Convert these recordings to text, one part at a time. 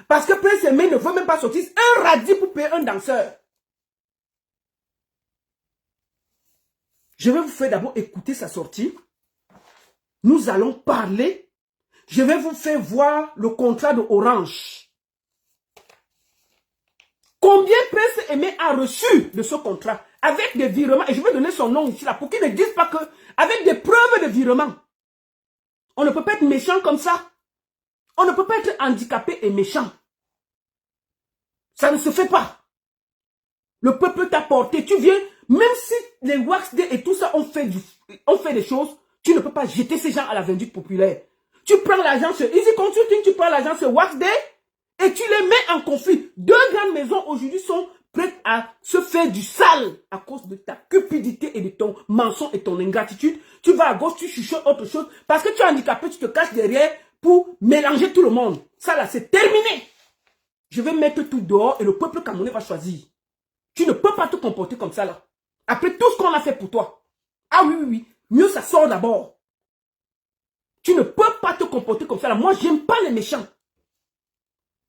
Parce que Prince Aimé ne veut même pas sortir un radis pour payer un danseur. Je vais vous faire d'abord écouter sa sortie. Nous allons parler. Je vais vous faire voir le contrat de Orange. Combien Prince Aimé a reçu de ce contrat? Avec des virements. Et je vais donner son nom ici là pour qu'ils ne disent pas que... Avec des preuves de virement. On ne peut pas être méchant comme ça. On ne peut pas être handicapé et méchant. Ça ne se fait pas. Le peuple t'a porté. Tu viens, même si les Wax Day et tout ça ont fait des choses, tu ne peux pas jeter ces gens à la vindicte populaire. Tu prends l'argent sur Easy Consulting, tu prends l'argent sur Wax Day et tu les mets en conflit. Deux grandes maisons aujourd'hui sont prêtes à se faire du sale à cause de ta cupidité et de ton mensonge et ton ingratitude. Tu vas à gauche, tu chuchotes autre chose. Parce que tu es handicapé, tu te caches derrière pour mélanger tout le monde. Ça là, c'est terminé. Je vais mettre tout dehors et le peuple camerounais va choisir. Tu ne peux pas te comporter comme ça là. Après tout ce qu'on a fait pour toi. Ah oui, oui, oui. Mieux ça sort d'abord. Tu ne peux pas te comporter comme ça là. Moi, j'aime pas les méchants.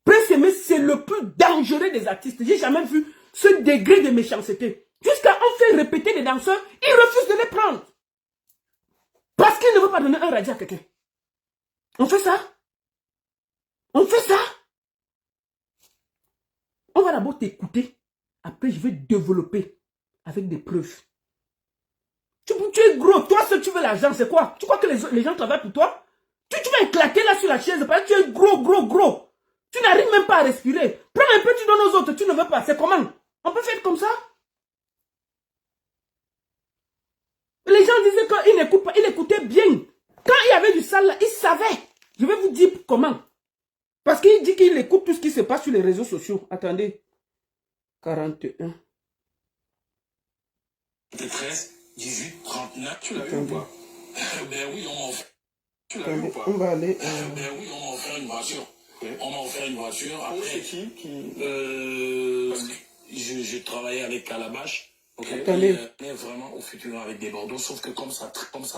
Prince Aimé, c'est le plus dangereux des artistes. J'ai jamais vu ce degré de méchanceté. Jusqu'à on fait répéter les danseurs, ils refusent de les prendre. Parce qu'ils ne veulent pas donner un radis à quelqu'un. On fait ça? On fait ça? On va d'abord t'écouter. Après, je vais développer avec des preuves. Tu es gros. Toi, si tu veux l'argent, c'est quoi? Tu crois que les gens travaillent pour toi? Tu vas éclater là sur la chaise parce que tu es gros, gros, gros. Tu n'arrives même pas à respirer. Prends un peu, tu donnes aux autres. Tu ne veux pas. C'est comment? On peut faire comme ça? Les gens disaient qu'il n'écoute pas. Il écoutait bien. Quand il y avait du sale là, il savait. Je vais vous dire comment. Parce qu'il dit qu'il écoute tout ce qui se passe sur les réseaux sociaux. Attendez. 41. 13, 18, 39. Tu l'as eu ou pas? Ben oui, on m'a offert. Tu l'as eu ou pas? On va aller. Ben oui, on m'a offert une voiture. Okay. On m'a offert une voiture. Après, c'est qui je travaillais avec Calabash. Okay. Attendez. Vraiment au futur avec des Bordeaux, sauf que comme ça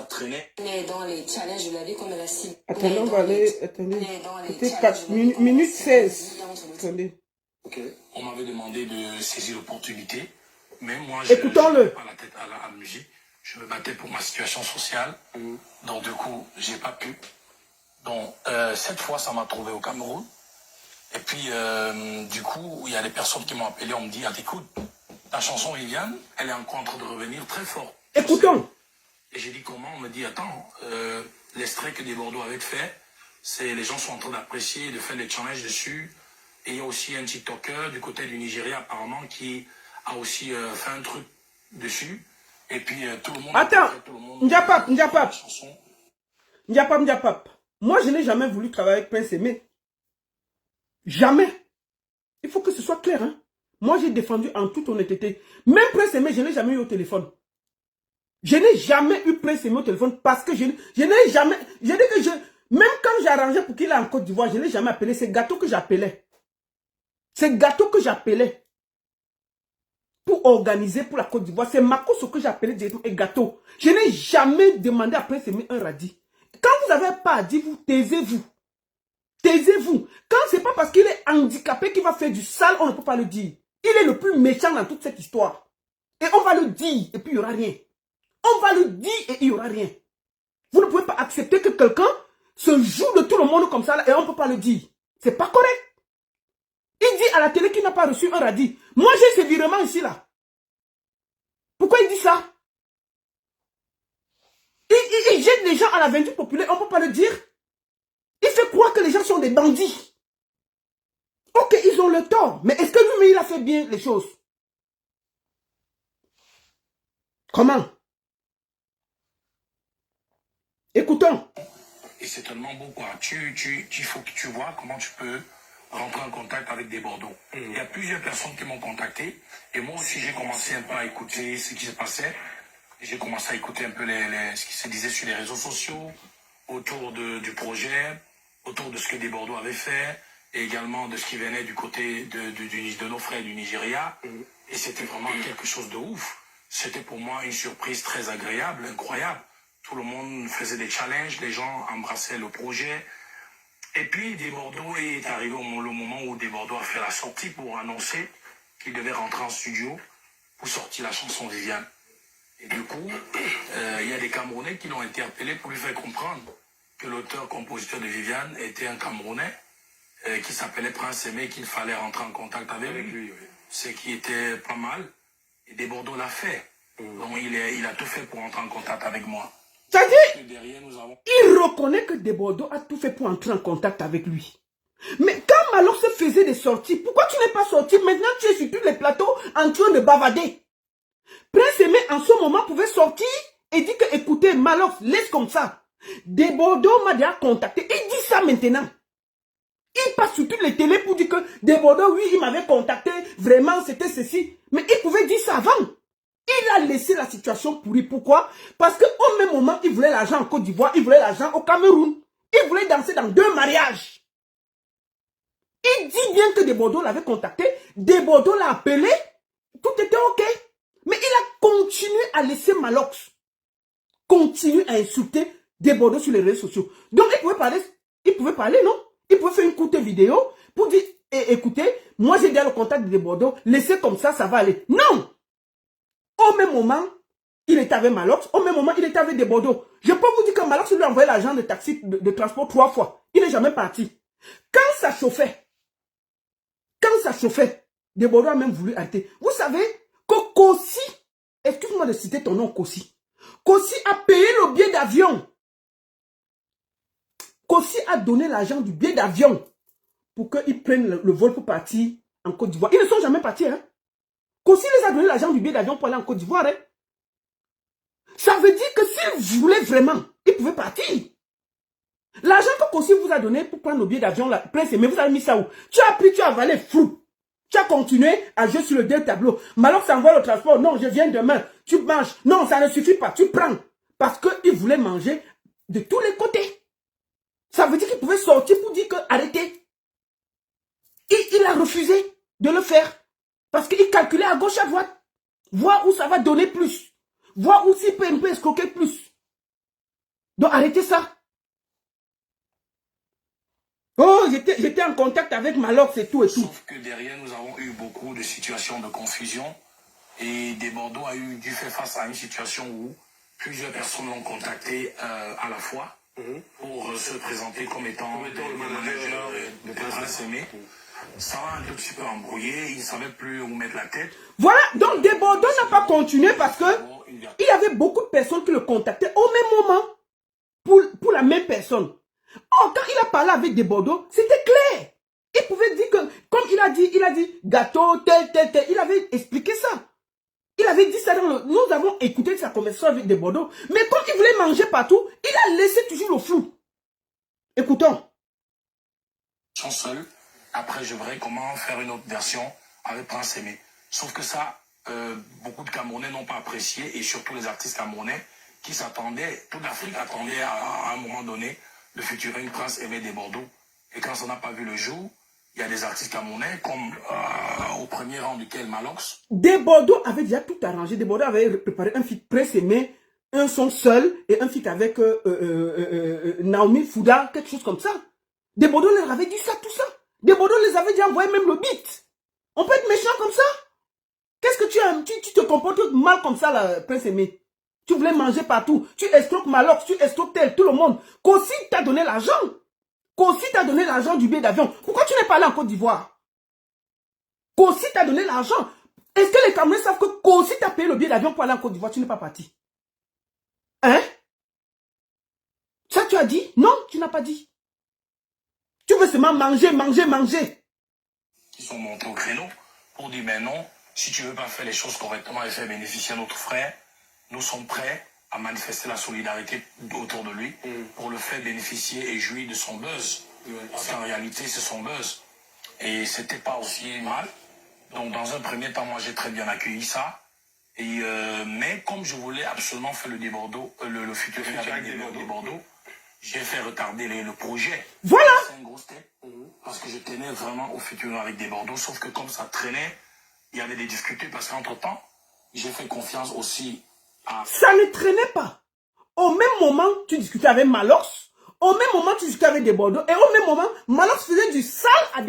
traînait. Mais dans les challenges de la vie comme elle a cible. Attendez, on va aller. Attendez. C'était 4 minutes 16. Attendez. Ok. On m'avait demandé de saisir l'opportunité. Mais moi, je n'avais pas la tête à la musique. Je me battais pour ma situation sociale. Donc, du coup, j'ai pas pu. Donc, cette fois, ça m'a trouvé au Cameroun. Et puis, du coup, il y a des personnes qui m'ont appelé. On me dit, ah, écoute, ta chanson Viviane, elle est encore en train de revenir très fort. Écoutons. Et j'ai dit comment? On me dit, attends, l'extrait que des Bordeaux avaient fait, c'est les gens sont en train d'apprécier, de faire des challenges dessus. Et il y a aussi un TikToker du côté du Nigeria, apparemment, qui a aussi fait un truc dessus. Et puis tout le monde... Attends, Ndiapap. Moi, je n'ai jamais voulu travailler avec Prince Aimé. Jamais. Il faut que ce soit clair. Hein? Moi, j'ai défendu en toute honnêteté. Même Prince Aimé, je n'ai jamais eu au téléphone. Je n'ai jamais eu Prince Aimé au téléphone parce que je n'ai jamais... Je dis que même quand j'ai arrangé pour qu'il aille en Côte d'Ivoire, je ne l'ai jamais appelé. C'est Gâteau que j'appelais. C'est Gâteau que j'appelais. Pour organiser pour la Côte d'Ivoire. C'est Makoso que j'appelais et Gâteau. Je n'ai jamais demandé à Prince Aimé un radis. Quand vous n'avez pas à dire, vous taisez-vous. Taisez-vous. Quand c'est pas parce qu'il est handicapé qu'il va faire du sale, on ne peut pas le dire. Il est le plus méchant dans toute cette histoire. Et on va le dire et puis il n'y aura rien. On va le dire et il n'y aura rien. Vous ne pouvez pas accepter que quelqu'un se joue de tout le monde comme ça là, et on ne peut pas le dire. C'est pas correct. Il dit à la télé qu'il n'a pas reçu un radis. Moi, j'ai ce virement ici, là. Pourquoi il dit ça? Il jette les gens à la vindicte populaire, on ne peut pas le dire. Il fait croire que les gens sont des bandits. Ok, ils ont le tort. Mais est-ce que lui-même, il a fait bien les choses? Comment? Écoutons. Et c'est tellement beau, quoi. Il faut que tu vois comment tu peux rentrer en contact avec des Bordeaux. Il y a plusieurs personnes qui m'ont contacté. Et moi aussi, j'ai commencé un peu à écouter ce qui se passait. J'ai commencé à écouter un peu ce qui se disait sur les réseaux sociaux, autour du projet, autour de ce que des Bordeaux avaient fait, et également de ce qui venait du côté de nos frères du Nigeria. Et c'était vraiment quelque chose de ouf. C'était pour moi une surprise très agréable, incroyable. Tout le monde faisait des challenges, les gens embrassaient le projet. Et puis, Desbordeaux est arrivé le moment où Desbordeaux a fait la sortie pour annoncer qu'il devait rentrer en studio pour sortir la chanson Viviane. Et du coup, il y a des Camerounais qui l'ont interpellé pour lui faire comprendre que l'auteur-compositeur de Viviane était un Camerounais qui s'appelait Prince Aimé, qu'il fallait rentrer en contact avec lui. Ce qui était pas mal. Et Desbordeaux l'a fait. Donc il a tout fait pour entrer en contact avec moi. C'est-à-dire, Derrière, nous avons... il reconnaît que Desbordeaux a tout fait pour entrer en contact avec lui. Mais quand Malox faisait des sorties, pourquoi tu n'es pas sorti? Maintenant, tu es sur tous les plateaux en train de bavader. Prince Aimé, en ce moment, pouvait sortir et dire que, écoutez, Malox, laisse comme ça. Desbordeaux m'a déjà contacté. Il dit ça maintenant. Il passe sur toutes les télés pour dire que Desbordeaux, oui, il m'avait contacté. Vraiment, c'était ceci. Mais il pouvait dire ça avant. Il a laissé la situation pourrie. Pourquoi? Parce qu'au même moment, il voulait l'argent en Côte d'Ivoire, il voulait l'argent au Cameroun. Il voulait danser dans 2 mariages. Il dit bien que Desbordeaux l'avait contacté. Desbordeaux l'a appelé. Tout était OK. Mais il a continué à laisser Malox continuer à insulter Desbordeaux sur les réseaux sociaux. Donc il pouvait parler, non? Il pouvait faire une courte vidéo pour dire, écoutez, moi j'ai déjà le contact de Desbordeaux, laissez comme ça va aller. Non! Au même moment, il était avec Malox, au même moment, il était avec Desbordeaux. Je peux vous dire que Malox lui a envoyé l'argent de taxi, de transport 3 fois. Il n'est jamais parti. Quand ça chauffait, Desbordeaux a même voulu arrêter. Vous savez que Kossi, excuse-moi de citer ton nom Kossi, Kossi a payé le billet d'avion. Kossi a donné l'argent du billet d'avion pour qu'ils prennent le vol pour partir en Côte d'Ivoire. Ils ne sont jamais partis. Hein? Kossi les a donné l'argent du billet d'avion pour aller en Côte d'Ivoire. Hein? Ça veut dire que s'ils voulaient vraiment, ils pouvaient partir. L'argent que Kossi vous a donné pour prendre le billet d'avion, Prince Aimé, vous avez mis ça où? Tu as pris, tu as avalé, flou. Tu as continué à jouer sur le deux tableau. Malheureusement, ça envoie le transport. Non, je viens demain. Tu manges. Non, ça ne suffit pas. Tu prends. Parce qu'il voulait manger de tous les côtés. Ça veut dire qu'il pouvait sortir pour dire que arrêtez. Il a refusé de le faire. Parce qu'il calculait à gauche, à droite. Voir où ça va donner plus. Voir où s'il peut un peu escroquer plus. Donc arrêtez ça. Oh, j'étais en contact avec Malox et tout et tout. Sauf que derrière, nous avons eu beaucoup de situations de confusion. Et Desbordeaux a dû faire face à une situation où plusieurs personnes l'ont contacté à la fois pour se présenter comme étant le manager de Prince Aimé. Ça a un tout petit peu embrouillé, il ne savait plus où mettre la tête. Voilà, donc Desbordeaux n'a pas continué parce que il y avait beaucoup de personnes qui le contactaient au même moment pour la même personne. Oh, quand il a parlé avec Desbordeaux, c'était clair. Il pouvait dire que, comme il a dit, gâteau, tel. Il avait expliqué ça. Il avait dit ça dans le... Nous avons écouté sa conversation avec Desbordeaux. Mais comme il voulait manger partout, il a laissé toujours le flou. Écoutons. Seul. Après, je verrai comment faire une autre version avec Prince Aimé. Sauf que ça, beaucoup de Camerounais n'ont pas apprécié, et surtout les artistes camerounais qui s'attendaient, toute l'Afrique attendait à un moment donné le featuring Prince Aimé Desbordeaux. Et quand ça n'a pas vu le jour, il y a des artistes camerounais, comme au premier rang duquel Malox. Desbordeaux avait déjà tout arrangé. Desbordeaux avait préparé un feat Prince Aimé, un son seul, et un feat avec Naomi Fouda, quelque chose comme ça. Desbordeaux leur avait dit ça, tout ça. Desbordeaux les avait déjà envoyé même le beat. On peut être méchant comme ça? Qu'est-ce que tu as? Tu te comportes mal comme ça, là, Prince Aimé. Tu voulais manger partout. Tu escroques Malox, tu escroques tel, tout le monde. Kossi t'a donné l'argent. Kossi t'a donné l'argent du billet d'avion. Pourquoi tu n'es pas allé en Côte d'Ivoire? Kossi t'a donné l'argent. Est-ce que les Camerounais savent que Kossi t'a payé le billet d'avion pour aller en Côte d'Ivoire? Tu n'es pas parti. Hein? Ça tu as dit? Non, tu n'as pas dit. Tu veux seulement manger. Ils sont montés au créneau pour dire, mais non, si tu ne veux pas faire les choses correctement et faire bénéficier notre frère, nous sommes prêts à manifester la solidarité autour de lui pour le faire bénéficier et jouir de son buzz. Parce qu'en réalité, c'est son buzz. Et c'était pas aussi mal. Donc, dans un premier temps, moi, j'ai très bien accueilli ça. Et, mais comme je voulais absolument faire le Desbordeaux, le futur avec Desbordeaux, j'ai fait retarder le projet. Voilà. C'est une grosse tête. Parce que je tenais vraiment au futur avec Desbordeaux. Sauf que comme ça traînait, il y avait des difficultés. Parce qu'entre-temps, j'ai fait confiance aussi à... Ça ne traînait pas. Au même moment, tu discutais avec Malox. Au même moment, tu jusqu'avais des Bordeaux. Et au même moment, Malox faisait du sale à des